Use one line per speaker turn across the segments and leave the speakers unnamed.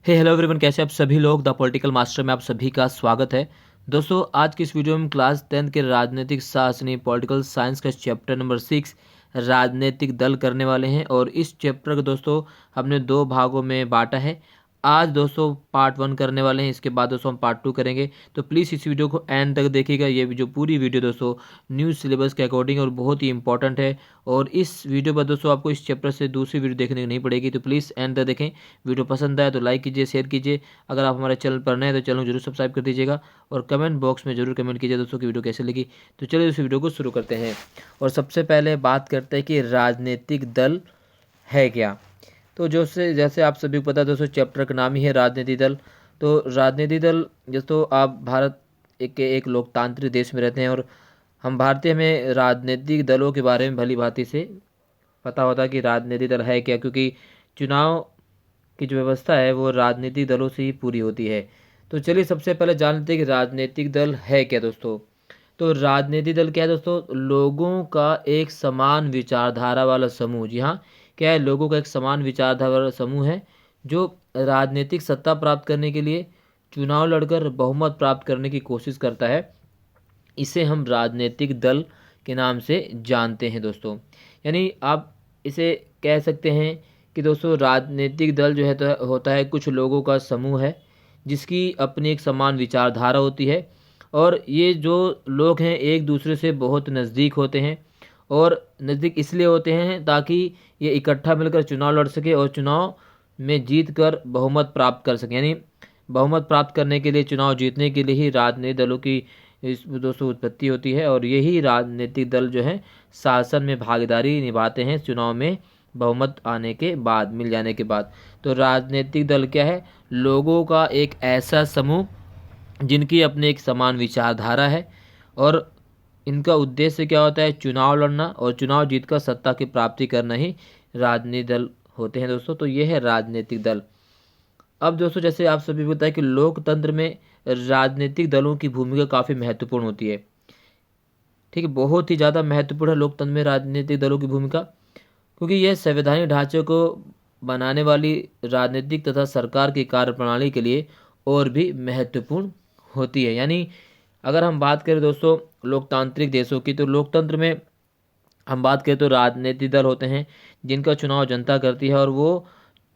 Hello everyone, कैसे आप सभी लोग। द पॉलिटिकल मास्टर में आप सभी का स्वागत है। दोस्तों, आज की इस वीडियो में क्लास 10 के राजनीतिक शास्त्र पॉलिटिकल साइंस का चैप्टर नंबर 6 राजनीतिक दल करने वाले हैं। और इस चैप्टर को दोस्तों हमने दो भागों में बांटा है। आज दोस्तों पार्ट 1 करने वाले हैं, इसके बाद दोस्तों हम पार्ट 2 करेंगे। तो प्लीज़ इस वीडियो को एंड तक देखिएगा। ये जो पूरी वीडियो दोस्तों न्यू सिलेबस के अकॉर्डिंग और बहुत ही इंपॉर्टेंट है। और इस वीडियो पर दोस्तों आपको इस चैप्टर से दूसरी वीडियो देखने की नहीं पड़ेगी, तो प्लीज़ एंड तक देखें। वीडियो पसंद आए तो लाइक कीजिए, शेयर कीजिए। अगर आप हमारे चैनल पर नए हैं तो चैनल को जरूर सब्सक्राइब कर दीजिएगा और कमेंट बॉक्स में जरूर कमेंट कीजिए दोस्तों की वीडियो कैसे लगी। तो चलिए इस वीडियो को शुरू करते हैं। और सबसे पहले बात करते हैं कि राजनीतिक दल है क्या। तो जैसे आप सभी को पता है दोस्तों, चैप्टर का नाम ही है राजनीतिक दल। तो राजनीतिक दल, दोस्तों आप भारत एक लोकतांत्रिक देश में रहते हैं और हम भारतीय में राजनीतिक दलों के बारे में भली भांति से पता होता है कि राजनीतिक दल है क्या, क्योंकि चुनाव की जो व्यवस्था है वो राजनीतिक दलों से ही पूरी होती है। तो चलिए सबसे पहले जान लेते हैं कि राजनीतिक दल है क्या दोस्तों। तो राजनीतिक दल क्या है दोस्तों? लोगों का एक समान विचारधारा वाला समूह। जी हाँ, क्या है? लोगों का एक समान विचारधारा वाला समूह है जो राजनीतिक सत्ता प्राप्त करने के लिए चुनाव लड़कर बहुमत प्राप्त करने की कोशिश करता है। इसे हम राजनीतिक दल के नाम से जानते हैं दोस्तों। यानी आप इसे कह सकते हैं कि दोस्तों राजनीतिक दल जो है तो होता है कुछ लोगों का समूह है जिसकी अपनी एक समान विचारधारा होती है। और ये जो लोग हैं एक दूसरे से बहुत नज़दीक होते हैं। और नज़दीक इसलिए होते हैं ताकि ये इकट्ठा मिलकर चुनाव लड़ सके और चुनाव में जीत कर बहुमत प्राप्त कर सके। यानी बहुमत प्राप्त करने के लिए, चुनाव जीतने के लिए ही राजनीतिक दलों की इस दोस्तों उत्पत्ति होती है। और यही राजनीतिक दल जो है शासन में भागीदारी निभाते हैं चुनाव में बहुमत आने के बाद, मिल जाने के बाद। तो राजनीतिक दल क्या है? लोगों का एक ऐसा समूह जिनकी अपनी एक समान विचारधारा है और इनका उद्देश्य क्या होता है? चुनाव लड़ना और चुनाव जीतकर सत्ता की प्राप्ति करना ही राजनीतिक दल होते हैं दोस्तों। तो ये है राजनीतिक दल। अब दोस्तों जैसे आप सभी को पता है कि लोकतंत्र में राजनीतिक दलों की भूमिका काफ़ी महत्वपूर्ण होती है। ठीक है, बहुत ही ज़्यादा महत्वपूर्ण है लोकतंत्र में राजनीतिक दलों की भूमिका, क्योंकि यह संवैधानिक ढांचे को बनाने वाली राजनीतिक तथा सरकार की कार्यप्रणाली के लिए और भी महत्वपूर्ण होती है। यानी अगर हम बात करें दोस्तों लोकतांत्रिक देशों की, तो लोकतंत्र में हम बात करें तो राजनीतिक दल होते हैं जिनका चुनाव जनता करती है। और वो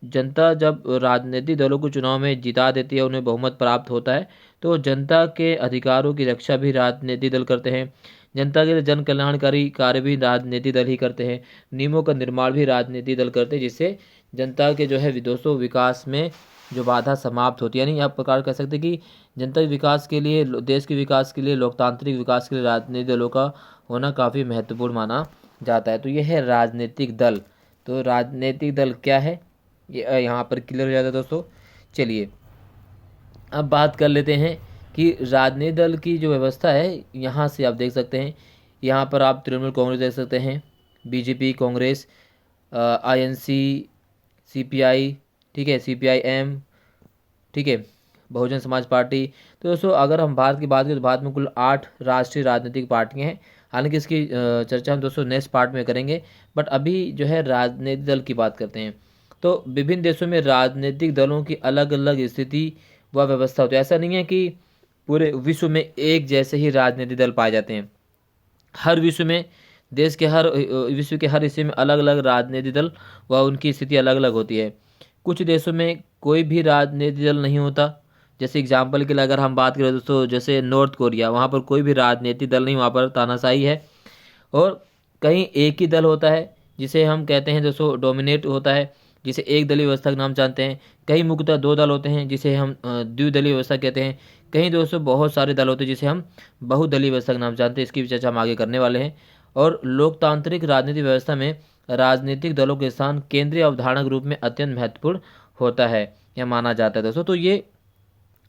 जनता जब राजनीतिक दलों को चुनाव में जिता देती है, उन्हें बहुमत प्राप्त होता है, तो जनता के अधिकारों की रक्षा भी राजनीतिक दल करते हैं। जनता के लिए जन कल्याणकारी कार्य भी राजनीतिक दल ही करते हैं। नियमों का निर्माण भी राजनीतिक दल करते हैं, जिससे जनता के जो है दोस्तों विकास में जो बाधा समाप्त होती है। यानी आप प्रकार कह सकते हैं कि जनता के विकास के लिए, देश के विकास के लिए, लोकतांत्रिक विकास के लिए राजनीतिक दलों का होना काफ़ी महत्वपूर्ण माना जाता है। तो यह है राजनीतिक दल। तो राजनीतिक दल क्या है ये यहाँ पर क्लियर हो जाता है दोस्तों। चलिए अब बात कर लेते हैं कि राजनीतिक दल की जो व्यवस्था है, यहाँ से आप देख सकते हैं। यहाँ पर आप तृणमूल कांग्रेस देख सकते हैं, बीजेपी, कांग्रेस, आईएनसी, सीपीआई, ठीक है, सीपीआईएम, ठीक है, बहुजन समाज पार्टी। तो दोस्तों अगर हम भारत की बात करें तो भारत में कुल 8 राष्ट्रीय राजनीतिक पार्टियां हैं। हालांकि इसकी चर्चा हम दोस्तों नेक्स्ट पार्ट में करेंगे, बट अभी जो है राजनीतिक दल की बात करते हैं। तो विभिन्न देशों में राजनीतिक दलों की अलग अलग स्थिति व व्यवस्था होती है। ऐसा नहीं है कि पूरे विश्व में एक जैसे ही राजनीतिक दल पाए जाते हैं। हर विश्व में, देश के हर विश्व के हर हिस्से में अलग अलग राजनीतिक दल व उनकी स्थिति अलग अलग होती है। कुछ देशों में कोई भी राजनीतिक दल नहीं होता। जैसे एग्जाम्पल के लिए अगर हम बात करें दोस्तों, जैसे नॉर्थ कोरिया, वहाँ पर कोई भी राजनीतिक दल नहीं, वहाँ पर तानाशाही है। और कहीं एक ही दल होता है जिसे हम कहते हैं दोस्तों डोमिनेट होता है, जिसे एक दलीय व्यवस्था का नाम जानते हैं। कहीं मुख्यतः 2 दल होते हैं जिसे हम द्विदलीय व्यवस्था कहते हैं। कहीं दोस्तों बहुत सारे दल होते हैं जिसे हम बहुदलीय व्यवस्था का नाम जानते हैं। इसकी भी चर्चा हम आगे करने वाले हैं। और लोकतांत्रिक राजनीतिक व्यवस्था में राजनीतिक दलों के स्थान केंद्रीय अवधारणा के रूप में अत्यंत महत्वपूर्ण होता है, यह माना जाता है दोस्तों। तो ये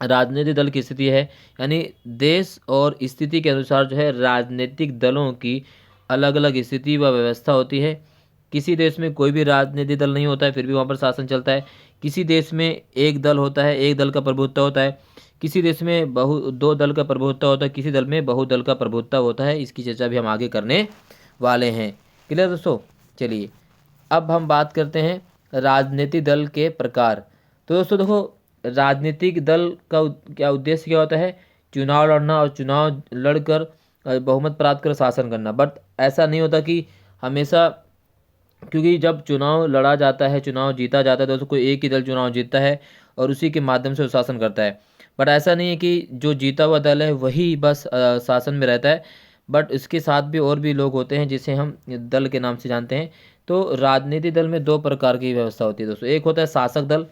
राजनीतिक दल की स्थिति है। यानी देश और स्थिति के अनुसार जो है राजनीतिक दलों की अलग अलग स्थिति व व्यवस्था होती है। किसी देश में कोई भी राजनीतिक दल नहीं होता है, फिर भी वहाँ पर शासन चलता है। किसी देश में एक दल होता है, एक दल का प्रभुत्व होता है। किसी देश में 2 दल का प्रभुत्व होता है, किसी दल में बहुदल का प्रभुत्व होता है। इसकी चर्चा भी हम आगे करने वाले हैं। क्लियर दोस्तों? चलिए अब हम बात करते हैं राजनीतिक दल के प्रकार। तो दोस्तों देखो, राजनीतिक दल का क्या उद्देश्य क्या होता है? चुनाव लड़ना और चुनाव लड़कर बहुमत प्राप्त कर शासन करना। बट ऐसा नहीं होता कि हमेशा, क्योंकि जब चुनाव लड़ा जाता है, चुनाव जीता जाता है, तो कोई एक ही दल चुनाव जीतता है और उसी के माध्यम से वो शासन करता है। बट ऐसा नहीं है कि जो जीता हुआ दल है वही बस शासन में रहता है, बट इसके साथ भी और भी लोग होते हैं जिसे हम दल के नाम से जानते हैं। तो राजनीतिक दल में दो प्रकार की व्यवस्था होती है दोस्तों। एक होता है शासक दल,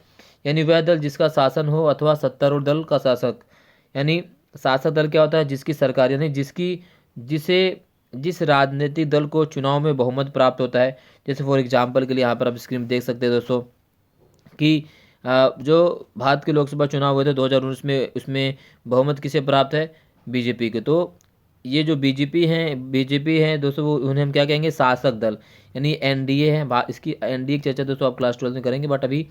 यानी वह दल जिसका शासन हो, अथवा सत्तारूढ़ दल का शासक। यानी शासक दल क्या होता है? जिसकी सरकार, यानी जिस राजनीतिक दल को चुनाव में बहुमत प्राप्त होता है। जैसे फॉर एग्जांपल के लिए यहाँ पर आप स्क्रीन देख सकते हैं दोस्तों कि जो भारत के लोकसभा चुनाव हुए थे 2019 में, उसमें बहुमत किसे प्राप्त है? बीजेपी के। तो ये जो बीजेपी हैं दोस्तों, वो उन्हें हम क्या कहेंगे? शासक दल, यानी एनडीए है। इसकी एनडीए की चर्चा दोस्तों आप क्लास 12 में करेंगे, बट अभी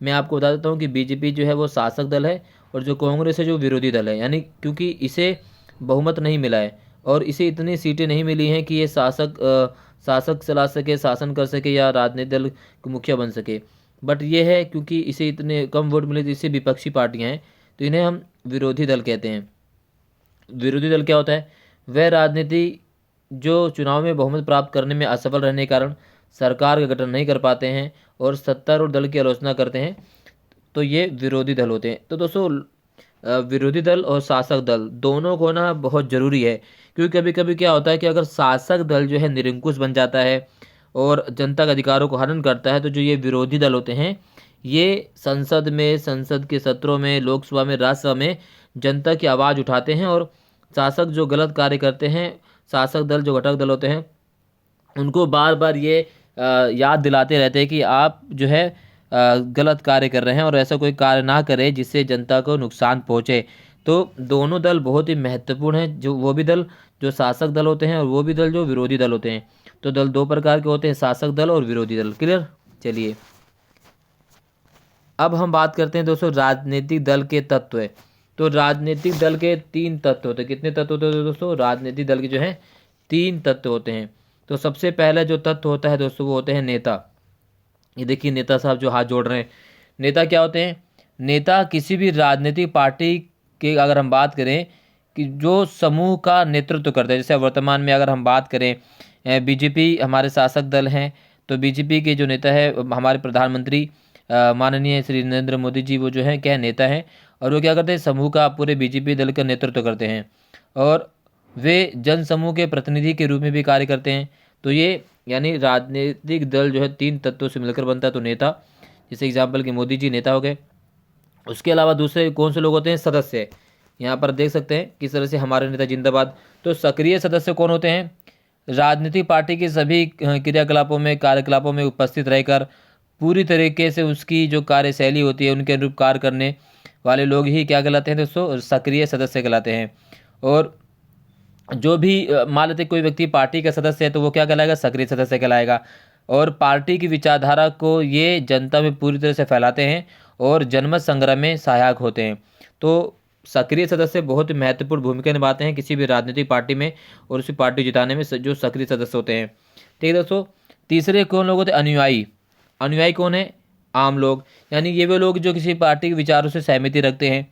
मैं आपको बता देता हूँ कि बीजेपी जो है वो शासक दल है, और जो कांग्रेस है जो विरोधी दल है। यानी क्योंकि इसे बहुमत नहीं मिला है और इसे इतनी सीटें नहीं मिली हैं कि ये शासक चला सके, शासन कर सके या राजनीतिक दल के मुखिया बन सके। बट ये है क्योंकि इसे इतने कम वोट मिले, जिससे विपक्षी पार्टियां हैं, तो इन्हें हम विरोधी दल कहते हैं। विरोधी दल क्या होता है? वह राजनीति जो चुनाव में बहुमत प्राप्त करने में असफल रहने के कारण सरकार का गठन नहीं कर पाते हैं और सत्तारूढ़ दल की आलोचना करते हैं, तो ये विरोधी दल होते हैं। तो दोस्तों विरोधी दल और शासक दल दोनों को ना बहुत ज़रूरी है, क्योंकि कभी कभी क्या होता है कि अगर शासक दल जो है निरंकुश बन जाता है और जनता के अधिकारों को हनन करता है, तो जो ये विरोधी दल होते हैं ये संसद के सत्रों में, लोकसभा में, राज्यसभा में जनता की आवाज़ उठाते हैं और शासक जो गलत कार्य करते हैं, शासक दल जो घटक दल होते हैं, उनको बार बार ये याद दिलाते रहते हैं कि आप जो है गलत कार्य कर रहे हैं और ऐसा कोई कार्य ना करें जिससे जनता को नुकसान पहुंचे। तो दोनों दल बहुत ही महत्वपूर्ण हैं, जो वो भी दल जो शासक दल होते हैं और वो भी दल जो विरोधी दल होते हैं। तो दल दो प्रकार के होते हैं, शासक दल और विरोधी दल। क्लियर? चलिए अब हम बात करते हैं दोस्तों राजनीतिक दल के तत्व। तो राजनीतिक दल के 3 तत्व होते हैं। कितने तत्व होते हैं दोस्तों? राजनीतिक दल के जो है 3 तत्व होते हैं। तो सबसे पहला जो तत्व होता है दोस्तों वो होते हैं नेता। ये देखिए नेता साहब जो हाथ जोड़ रहे हैं। नेता क्या होते हैं? नेता किसी भी राजनीतिक पार्टी के, अगर हम बात करें कि जो समूह का नेतृत्व करते हैं, जैसे वर्तमान में अगर हम बात करें बीजेपी हमारे शासक दल हैं, तो बीजेपी के जो नेता है हमारे प्रधानमंत्री माननीय श्री नरेंद्र मोदी जी, वो जो है क्या नेता हैं, और वो क्या करते हैं? समूह का, पूरे बीजेपी दल का नेतृत्व करते हैं और वे जन समूह के प्रतिनिधि के रूप में भी कार्य करते हैं। तो ये यानी राजनीतिक दल जो है 3 तत्वों से मिलकर बनता है। तो नेता, जैसे एग्जाम्पल कि मोदी जी नेता हो गए। उसके अलावा दूसरे कौन से लोग होते हैं? सदस्य। यहाँ पर देख सकते हैं किस तरह से हमारे नेता जिंदाबाद। तो सक्रिय सदस्य कौन होते हैं? राजनीतिक पार्टी के सभी क्रियाकलापों में, कार्यकलापों में उपस्थित रहकर पूरी तरीके से उसकी जो कार्यशैली होती है उनके अनुरूप कार्य करने वाले लोग ही क्या कहलाते हैं दोस्तों? सक्रिय सदस्य कहलाते हैं। और जो भी मान लेते कोई व्यक्ति पार्टी का सदस्य है तो वो क्या कहलाएगा? सक्रिय सदस्य कहलाएगा। और पार्टी की विचारधारा को ये जनता में पूरी तरह से फैलाते हैं और जनमत संग्रह में सहायक होते हैं। तो सक्रिय सदस्य बहुत महत्वपूर्ण भूमिका निभाते हैं किसी भी राजनीतिक पार्टी में और उसी पार्टी जिताने में, जो सक्रिय सदस्य होते हैं। ठीक है दोस्तों। तीसरे कौन लोग होते हैं? अनुयायी। अनुयायी कौन है? आम लोग, यानी ये वे लोग जो किसी पार्टी के विचारों से सहमति रखते हैं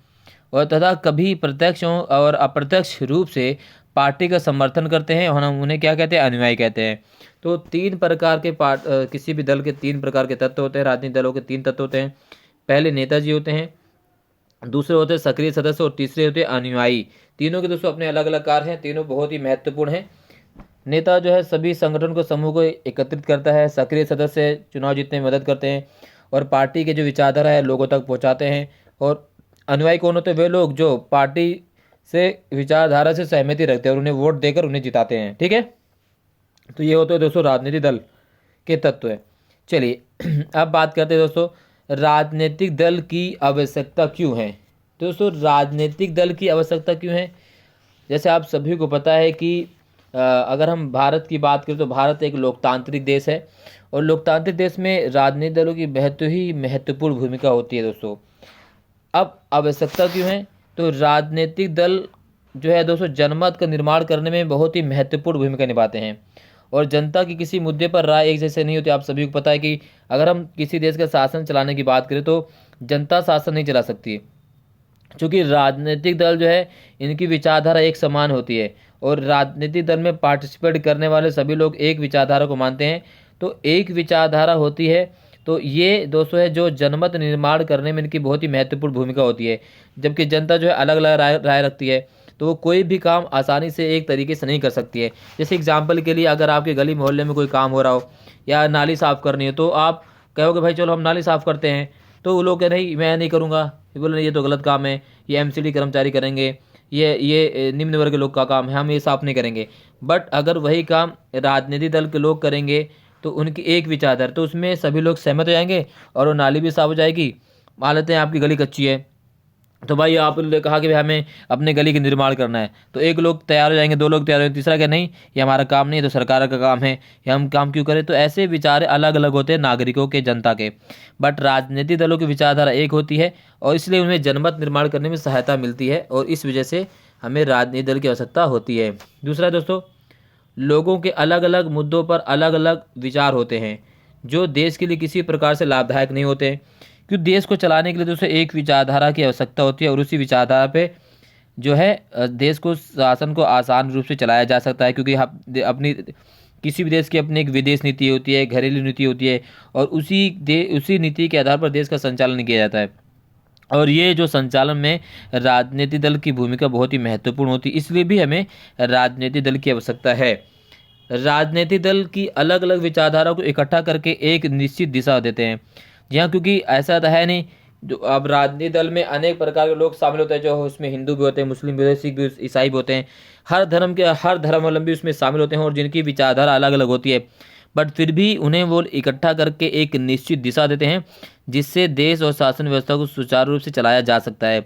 और तथा कभी प्रत्यक्ष और अप्रत्यक्ष रूप से पार्टी का समर्थन करते हैं, और हम उन्हें क्या कहते हैं? अनुयायी कहते हैं। तो 3 प्रकार के किसी भी दल के 3 प्रकार के तत्व होते हैं। राजनीतिक दलों के 3 तत्व होते हैं। पहले नेताजी होते हैं, दूसरे होते हैं सक्रिय सदस्य और तीसरे होते हैं अनुयायी। तीनों के दोस्तों अपने अलग अलग कार्य हैं, तीनों बहुत ही महत्वपूर्ण हैं। नेता जो है सभी संगठन को, समूह को एकत्रित करता है। सक्रिय सदस्य चुनाव जीतने में मदद करते हैं और पार्टी के जो विचारधारा है लोगों तक पहुंचाते हैं। और अनुयायी कौन होते हैं? वे लोग जो पार्टी से विचारधारा से सहमति रखते हैं और उन्हें वोट देकर उन्हें जिताते हैं। ठीक है। तो ये होते हैं दोस्तों राजनीतिक दल के तत्व है। चलिए अब बात करते हैं दोस्तों राजनीतिक दल की आवश्यकता क्यों है। दोस्तों राजनीतिक दल की आवश्यकता क्यों है? जैसे आप सभी को पता है कि अगर हम भारत की बात करें तो भारत एक लोकतांत्रिक देश है और लोकतांत्रिक देश में राजनीतिक दलों की बहुत ही महत्वपूर्ण भूमिका होती है दोस्तों। अब आवश्यकता क्यों है? तो राजनीतिक दल जो है दोस्तों जनमत का निर्माण करने में बहुत ही महत्वपूर्ण भूमिका निभाते हैं और जनता की किसी मुद्दे पर राय एक जैसे नहीं होती। आप सभी को पता है कि अगर हम किसी देश का शासन चलाने की बात करें तो जनता शासन नहीं चला सकती है, क्योंकि राजनीतिक दल जो है इनकी विचारधारा एक समान होती है और राजनीतिक दल में पार्टिसिपेट करने वाले सभी लोग एक विचारधारा को मानते हैं। तो एक विचारधारा होती है, तो ये दोस्तों है जो जनमत निर्माण करने में इनकी बहुत ही महत्वपूर्ण भूमिका होती है। जबकि जनता जो है अलग अलग राय रखती है, तो वो कोई भी काम आसानी से एक तरीके से नहीं कर सकती है। जैसे एग्जाम्पल के लिए, अगर आपके गली मोहल्ले में कोई काम हो रहा हो या नाली साफ़ करनी है, तो आप कहोगे भाई चलो हम नाली साफ़ करते हैं, तो वो लोग कह रहे नहीं मैं नहीं करूँगा, बोले ये तो गलत काम है, ये एमसीडी कर्मचारी करेंगे, ये निम्न वर्ग के लोग का काम है, हम ये साफ नहीं करेंगे। बट अगर वही काम राजनीतिक दल के लोग करेंगे तो उनकी एक विचारधारा, तो उसमें सभी लोग सहमत हो जाएंगे और वो नाली भी साफ हो जाएगी। मान लेते हैं आपकी गली कच्ची है, तो भाई आपने कहा कि भाई हमें अपने गली के निर्माण करना है, तो एक लोग तैयार हो जाएंगे, दो लोग तैयार हो जाएंगे, तीसरा क्या नहीं ये हमारा काम नहीं है, तो सरकार का काम है, ये हम काम क्यों करें। तो ऐसे विचार अलग अलग होते हैं नागरिकों के, जनता के। बट राजनीतिक दलों की विचारधारा एक होती है और इसलिए उन्हें जनमत निर्माण करने में सहायता मिलती है और इस वजह से हमें राजनीतिक दल की आवश्यकता होती है। दूसरा दोस्तों, लोगों के अलग अलग मुद्दों पर अलग अलग विचार होते हैं जो देश के लिए किसी प्रकार से लाभदायक नहीं होते हैं, क्योंकि देश को चलाने के लिए दोस्तों एक विचारधारा की आवश्यकता होती है और उसी विचारधारा पे जो है देश को, शासन को आसान रूप से चलाया जा सकता है। क्योंकि अपनी किसी भी देश की अपनी एक विदेश नीति होती है, घरेलू नीति होती है और उसी नीति के आधार पर देश का संचालन किया जाता है। और ये जो संचालन में राजनीतिक दल की भूमिका बहुत ही महत्वपूर्ण होती है, इसलिए भी हमें राजनीतिक दल की आवश्यकता है। राजनीतिक दल की अलग अलग विचारधारा को इकट्ठा करके एक निश्चित दिशा देते हैं। जी हाँ, क्योंकि ऐसा तो है नहीं, जो अब राजनीतिक दल में अनेक प्रकार के लोग शामिल होते हैं, जो उसमें हिंदू भी होते हैं, मुस्लिम भी होते हैं, सिख भी, ईसाई भी होते हैं, हर धर्मावलंबी उसमें शामिल होते हैं और जिनकी विचारधारा अलग अलग होती है। बट फिर भी उन्हें वो इकट्ठा करके एक निश्चित दिशा देते हैं जिससे देश और शासन व्यवस्था को सुचारू रूप से चलाया जा सकता है।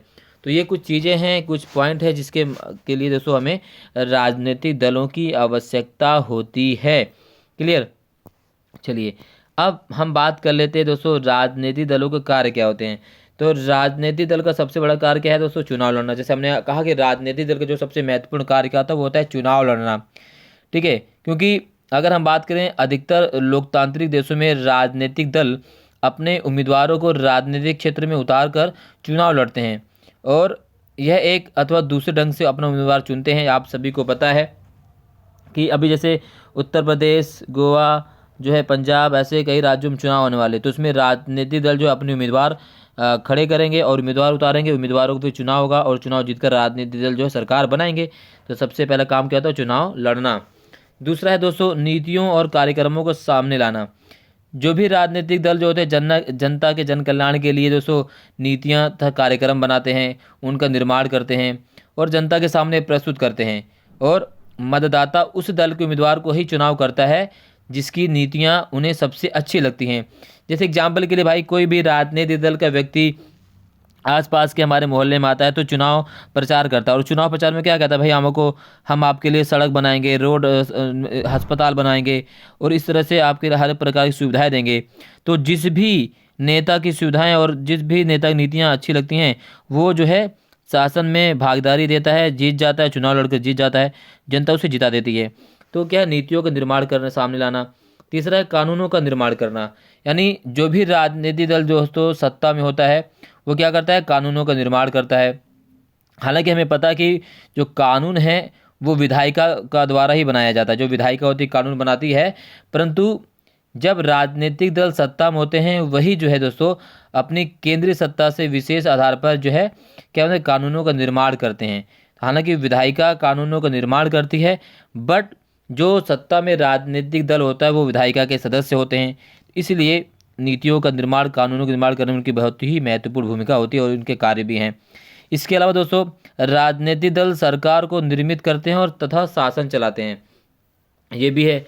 तो ये कुछ चीज़ें हैं, कुछ पॉइंट है जिसके के लिए दोस्तों हमें राजनीतिक दलों की आवश्यकता होती है। क्लियर। चलिए अब हम बात कर लेते हैं दोस्तों राजनीतिक दलों के कार्य क्या होते हैं। तो राजनीतिक दल का सबसे बड़ा कार्य क्या है दोस्तों? चुनाव लड़ना। जैसे हमने कहा कि राजनीतिक दल का जो सबसे महत्वपूर्ण कार्य क्या होता है वो होता है चुनाव लड़ना। ठीक है, क्योंकि अगर हम बात करें अधिकतर लोकतांत्रिक देशों में राजनीतिक दल अपने उम्मीदवारों को राजनीतिक क्षेत्र में उतार कर चुनाव लड़ते हैं और यह एक अथवा दूसरे ढंग से अपना उम्मीदवार चुनते हैं। आप सभी को पता है कि अभी जैसे उत्तर प्रदेश, गोवा जो है, पंजाब, ऐसे कई राज्यों में चुनाव होने वाले, तो उसमें राजनीतिक दल जो अपने उम्मीदवार खड़े करेंगे और उम्मीदवार उतारेंगे, उम्मीदवारों को फिर चुनाव होगा और चुनाव जीतकर राजनीतिक दल जो है सरकार बनाएंगे। तो सबसे पहला काम क्या होता है? चुनाव लड़ना। दूसरा है दोस्तों नीतियों और कार्यक्रमों को सामने लाना। जो भी राजनीतिक दल जो होते हैं जनता के जन कल्याण के लिए दोस्तों नीतियाँ तथा कार्यक्रम बनाते हैं, उनका निर्माण करते हैं और जनता के सामने प्रस्तुत करते हैं। और मतदाता उस दल के उम्मीदवार को ही चुनाव करता है जिसकी नीतियाँ उन्हें सबसे अच्छी लगती हैं। जैसे एग्जाम्पल के लिए भाई कोई भी राजनीतिक दल का व्यक्ति आसपास के हमारे मोहल्ले में आता है तो चुनाव प्रचार करता है और चुनाव प्रचार में क्या कहता है? भाई हम आपके लिए सड़क बनाएंगे, रोड, अस्पताल बनाएंगे और इस तरह से आपके हर प्रकार की सुविधाएं देंगे। तो जिस भी नेता की सुविधाएं और जिस भी नेता की नीतियां अच्छी लगती हैं वो जो है शासन में भागीदारी देता है, जीत जाता है, चुनाव लड़कर जीत जाता है, जनता उसे जिता देती है। तो क्या नीतियों का निर्माण करना, सामने लाना। तीसरा है कानूनों का निर्माण करना, यानी जो भी राजनीतिक दल दोस्तों सत्ता में होता है वो क्या करता है? कानूनों का निर्माण करता है। हालांकि हमें पता कि जो कानून है वो विधायिका का द्वारा ही बनाया जाता है, जो विधायिका होती है कानून बनाती है, परंतु जब राजनीतिक दल सत्ता में होते हैं वही जो है दोस्तों अपनी केंद्रीय सत्ता से विशेष आधार पर जो है क्या होता है? कानूनों का निर्माण करते हैं। हालांकि विधायिका कानूनों का निर्माण करती है, बट जो सत्ता में राजनीतिक दल होता है वो विधायिका के सदस्य होते हैं, इसलिए नीतियों का निर्माण, कानूनों का निर्माण करने में उनकी बहुत ही महत्वपूर्ण भूमिका होती है और उनके कार्य भी हैं। इसके अलावा दोस्तों राजनीतिक दल सरकार को निर्मित करते हैं और तथा शासन चलाते हैं, ये भी है।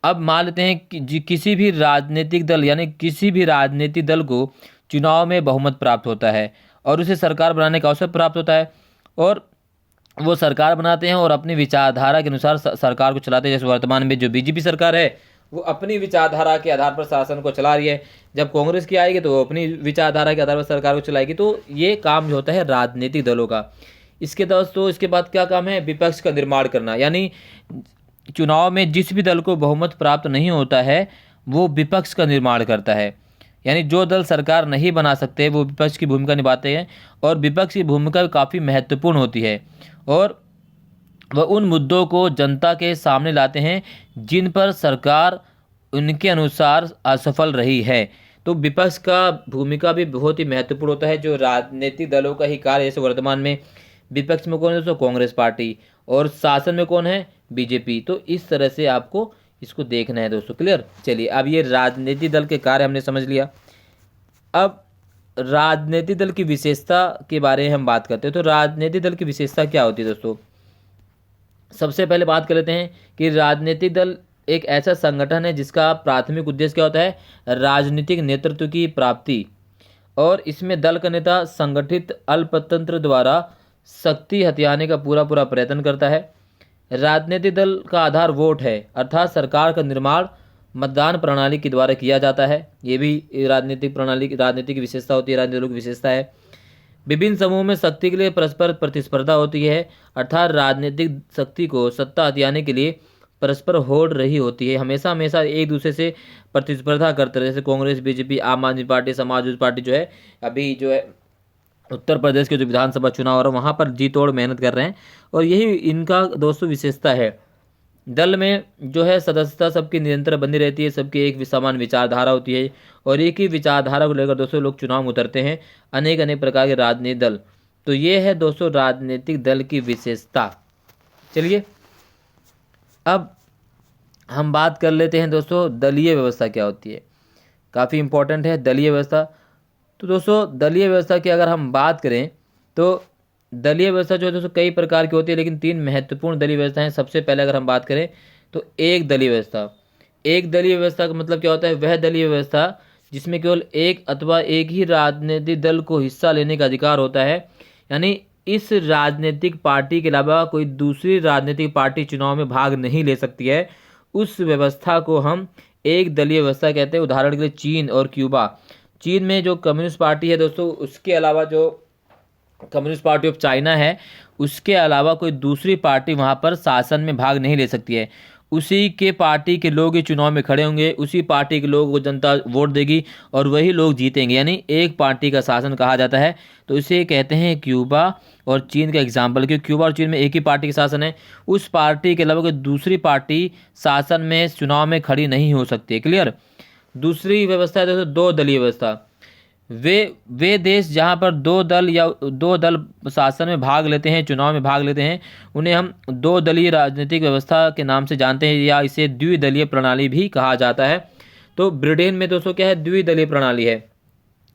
अब मान लेते हैं कि किसी भी राजनीतिक दल यानी किसी भी राजनीतिक दल को चुनाव में बहुमत प्राप्त होता है और उसे सरकार बनाने का अवसर प्राप्त होता है और वो सरकार बनाते हैं और अपनी विचारधारा के अनुसार सरकार को चलाते हैं। जैसे वर्तमान में जो बीजेपी सरकार है वो अपनी विचारधारा के आधार पर शासन को चला रही है, जब कांग्रेस की आएगी तो वो अपनी विचारधारा के आधार पर सरकार को चलाएगी। तो ये काम जो होता है राजनीतिक दलों का। इसके दोस्तों इसके बाद क्या काम है? विपक्ष का निर्माण करना, यानी चुनाव में जिस भी दल को बहुमत प्राप्त नहीं होता है वो विपक्ष का निर्माण करता है। यानी जो दल सरकार नहीं बना सकते वो विपक्ष की भूमिका निभाते हैं, और विपक्ष की भूमिका काफ़ी महत्वपूर्ण होती है, और वह उन मुद्दों को जनता के सामने लाते हैं जिन पर सरकार उनके अनुसार असफल रही है। तो विपक्ष का भूमिका भी बहुत ही महत्वपूर्ण होता है। जो राजनीतिक दलों का ही कार्य, जैसे वर्तमान में विपक्ष में कौन है दोस्तों, कांग्रेस पार्टी, और शासन में कौन है, बीजेपी। तो इस तरह से आपको इसको देखना है दोस्तों। क्लियर। चलिए, अब ये राजनीतिक दल के कार्य हमने समझ लिया। अब राजनीतिक दल की विशेषता के बारे में हम बात करते हैं। तो राजनीतिक दल की विशेषता क्या होती है दोस्तों? सबसे पहले बात कर लेते हैं कि राजनीतिक दल एक ऐसा संगठन है जिसका प्राथमिक उद्देश्य क्या होता है, राजनीतिक नेतृत्व की प्राप्ति, और इसमें दल का नेता संगठित अल्पतंत्र द्वारा शक्ति हथियाने का पूरा प्रयत्न करता है। राजनीतिक दल का आधार वोट है, अर्थात सरकार का निर्माण मतदान प्रणाली के द्वारा किया जाता है। ये भी राजनीतिक प्रणाली की राजनीतिक विशेषता होती है, राजनीतिक दलों की विशेषता है। विभिन्न समूह में शक्ति के लिए परस्पर प्रतिस्पर्धा होती है, अर्थात राजनीतिक शक्ति को सत्ता हथियाने के लिए परस्पर होड़ रही होती है। हमेशा हमेशा एक दूसरे से प्रतिस्पर्धा करते रहे, जैसे कांग्रेस, बीजेपी, आम आदमी पार्टी, समाजवादी पार्टी जो है, अभी जो है उत्तर प्रदेश के जो विधानसभा चुनाव हो रहा है वहाँ पर जी तोड़ मेहनत कर रहे हैं, और यही इनका दोस्तों विशेषता है। दल में जो है सदस्यता सबकी निरंतर बनी रहती है, सबकी एक समान विचारधारा होती है, और एक ही विचारधारा को लेकर दोस्तों लोग चुनाव में उतरते हैं, अनेक अनेक प्रकार के राजनीतिक दल। तो ये है दोस्तों राजनीतिक दल की विशेषता। चलिए, अब हम बात कर लेते हैं दोस्तों दलीय व्यवस्था क्या होती है। काफ़ी इंपॉर्टेंट है दलीय व्यवस्था। तो दोस्तों दलीय व्यवस्था की अगर हम बात करें तो दलीय व्यवस्था जो है दोस्तों कई प्रकार की होती है, लेकिन तीन महत्वपूर्ण दलीय व्यवस्था हैं। सबसे पहले अगर हम बात करें तो एक दलीय व्यवस्था। एक दलीय व्यवस्था का मतलब क्या होता है, वह दलीय व्यवस्था जिसमें केवल एक अथवा एक ही राजनीतिक दल को हिस्सा लेने का अधिकार होता है, यानी इस राजनीतिक पार्टी के अलावा कोई दूसरी राजनीतिक पार्टी चुनाव में भाग नहीं ले सकती है। उस व्यवस्था को हम एक दलीय व्यवस्था कहते हैं। उदाहरण के लिए चीन और क्यूबा। चीन में जो कम्युनिस्ट पार्टी है दोस्तों, उसके अलावा जो कम्युनिस्ट पार्टी ऑफ चाइना है, उसके अलावा कोई दूसरी पार्टी वहाँ पर शासन में भाग नहीं ले सकती है। उसी के पार्टी के लोग ही चुनाव में खड़े होंगे, उसी पार्टी के लोगों को जनता वोट देगी और वही लोग जीतेंगे, यानी एक पार्टी का शासन कहा जाता है। तो इसे कहते हैं क्यूबा और चीन का एग्जाम्पल, क्योंकि क्यूबा और चीन में एक ही पार्टी का शासन है। उस पार्टी के अलावा कोई दूसरी पार्टी शासन में चुनाव में खड़ी नहीं हो सकती है। क्लियर। दूसरी व्यवस्था है दोस्तों दो दलीय व्यवस्था। वे देश जहाँ पर दो दल शासन में भाग लेते हैं, चुनाव में भाग लेते हैं, उन्हें हम दो दलीय राजनीतिक व्यवस्था के नाम से जानते हैं, या इसे द्विदलीय प्रणाली भी कहा जाता है। तो ब्रिटेन में दोस्तों क्या है, द्विदलीय प्रणाली है।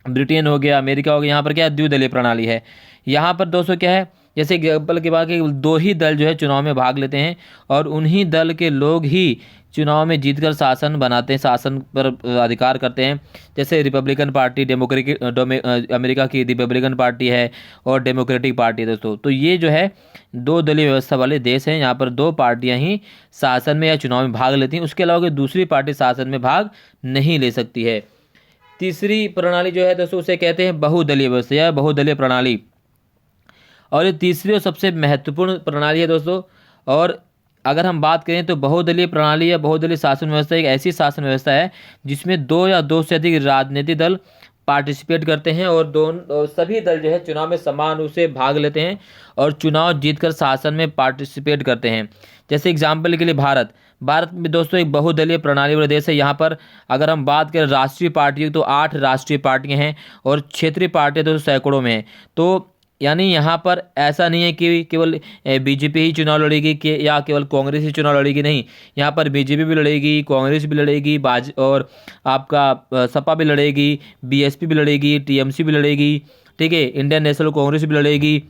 ब्रिटेन हो गया, अमेरिका हो गया, यहाँ पर क्या है, द्विदलीय प्रणाली है। यहाँ पर दोस्तों क्या है, जैसे एग्जाम्पल के बाद दो ही दल जो है चुनाव में भाग लेते हैं, और उन्हीं दल के लोग ही चुनाव में जीतकर शासन बनाते हैं, शासन पर अधिकार करते हैं। जैसे रिपब्लिकन पार्टी, अमेरिका की रिपब्लिकन पार्टी है और डेमोक्रेटिक पार्टी है दोस्तों। तो ये जो है दो दलीय व्यवस्था वाले देश हैं, यहाँ पर दो पार्टियां ही शासन में या चुनाव में भाग लेती हैं, उसके अलावा कोई दूसरी पार्टी शासन में भाग नहीं ले सकती है। तीसरी प्रणाली जो है दोस्तों उसे कहते हैं बहुदलीय व्यवस्था या बहुदलीय प्रणाली, और ये तीसरी और सबसे महत्वपूर्ण प्रणाली है दोस्तों। और अगर हम बात करें तो बहुदलीय प्रणाली या बहुदलीय शासन व्यवस्था एक ऐसी शासन व्यवस्था है जिसमें दो या दो से अधिक राजनीतिक दल पार्टिसिपेट करते हैं, और सभी दल जो है चुनाव में समान रूप से भाग लेते हैं और चुनाव जीतकर शासन में पार्टिसिपेट करते हैं। जैसे एग्जाम्पल के लिए भारत में दोस्तों एक बहुदलीय प्रणाली वाला देश है। यहाँ पर अगर हम बात करें राष्ट्रीय पार्टी तो 8 राष्ट्रीय पार्टियां हैं, और क्षेत्रीय पार्टियां दोस्तों सैकड़ों में हैं। तो यानी यहाँ पर ऐसा नहीं है कि केवल बीजेपी ही चुनाव लड़ेगी या केवल कांग्रेस ही चुनाव लड़ेगी, नहीं। यहाँ पर बीजेपी भी लड़ेगी, कांग्रेस भी लड़ेगी, और आपका सपा भी लड़ेगी, बीएसपी भी लड़ेगी, टीएमसी भी लड़ेगी, ठीक है, इंडियन नेशनल कांग्रेस भी लड़ेगी,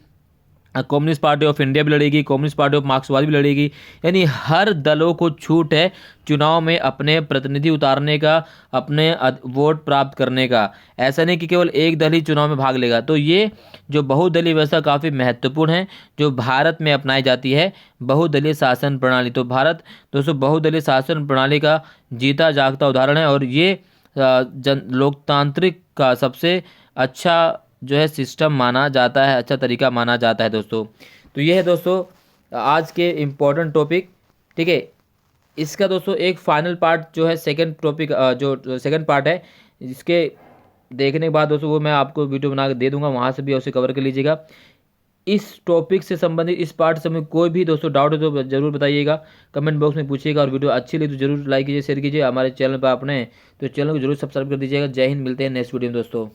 कम्युनिस्ट पार्टी ऑफ इंडिया भी लड़ेगी, कम्युनिस्ट पार्टी ऑफ मार्क्सवादी भी लड़ेगी। यानी हर दलों को छूट है चुनाव में अपने प्रतिनिधि उतारने का, अपने वोट प्राप्त करने का। ऐसा नहीं कि केवल एक दल ही चुनाव में भाग लेगा। तो ये जो बहुदलीय व्यवस्था काफ़ी महत्वपूर्ण है, जो भारत में अपनाई जाती है, बहुदलीय शासन प्रणाली। तो भारत दोस्तों बहुदलीय शासन प्रणाली का जीता जागता उदाहरण है, और ये लोकतांत्रिक का सबसे अच्छा जो है सिस्टम माना जाता है, अच्छा तरीका माना जाता है दोस्तों। तो ये है दोस्तों आज के इम्पोर्टेंट टॉपिक, ठीक है। इसका दोस्तों एक फाइनल पार्ट जो है सेकंड टॉपिक, जो सेकंड पार्ट है, इसके देखने के बाद दोस्तों वो मैं आपको वीडियो बना के दे दूंगा, वहाँ से भी उसे कवर कर लीजिएगा। इस टॉपिक से संबंधित, इस पार्ट से में कोई भी दोस्तों डाउट है तो जरूर बताइएगा, कमेंट बॉक्स में पूछिएगा। और वीडियो अच्छी लगी तो जरूर लाइक कीजिए, शेयर कीजिए। हमारे चैनल पर आपने तो चैनल को जरूर सब्सक्राइब कर दीजिएगा। जय हिंद, मिलते हैं नेक्स्ट वीडियो में दोस्तों।